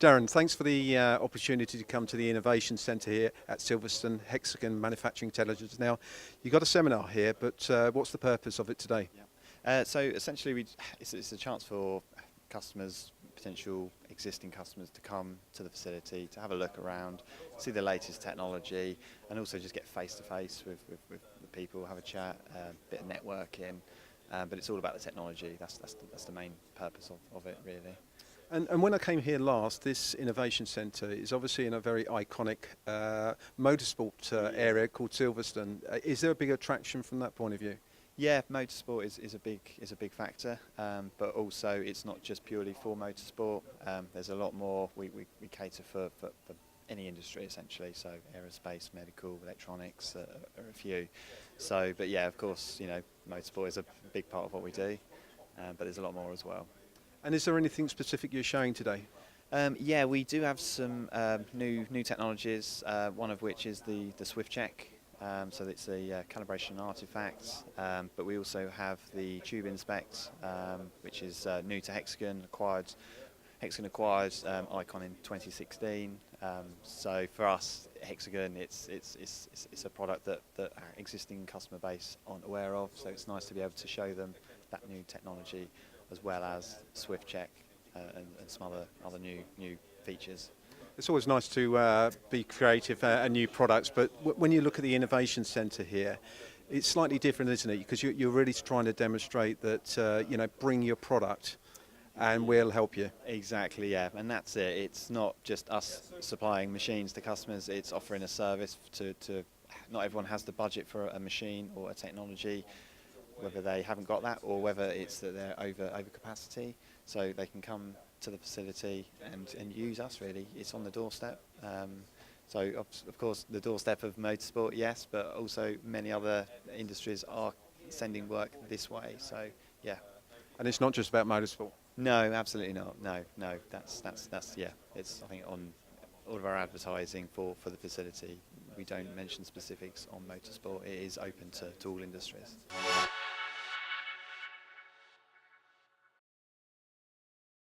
Darren, thanks for the opportunity to come to the Innovation Centre here at Silverstone Hexagon Manufacturing Intelligence. Now, you've got a seminar here, but what's the purpose of it today? So essentially, it's a chance for customers, potential existing customers, to come to the facility, to have a look around, see the latest technology, and also just get face-to-face with the people, have a chat, a bit of networking. But it's all about the technology. That's the main purpose of it, really. And when I came here last, this Innovation Centre is obviously in a very iconic motorsport area called Silverstone. Is there a big attraction from that point of view? Yeah, motorsport is a big factor, but also it's not just purely for motorsport. There's a lot more. We cater for any industry essentially. So aerospace, medical, electronics are a few. So, but yeah, of course, motorsport is a big part of what we do, but there's a lot more as well. And is there anything specific you're showing today? Yeah, we do have some new technologies. One of which is the Swift Check. So it's a calibration artifact, but we also have the Tube Inspect, which is new to Hexagon. Hexagon acquired Icon in 2016. So for us, Hexagon, it's a product that our existing customer base aren't aware of. So it's nice to be able to show them that new technology, as well as Swift Check and some other new features. It's always nice to be creative and new products, but when you look at the Innovation Centre here, it's slightly different, isn't it? Because you're really trying to demonstrate that, bring your product and we'll help you. Exactly, yeah, and that's it. It's not just us supplying machines to customers, it's offering a service to not everyone has the budget for a machine or a technology, whether they haven't got that or whether it's that they're over capacity, so they can come to the facility and use us. Really, it's on the doorstep. So of course the doorstep of motorsport, yes, but also many other industries are sending work this way. So yeah. And it's not just about motorsport. No, absolutely not. No. That's yeah. It's, I think, on all of our advertising for the facility, we don't mention specifics on motorsport. It is open to all industries.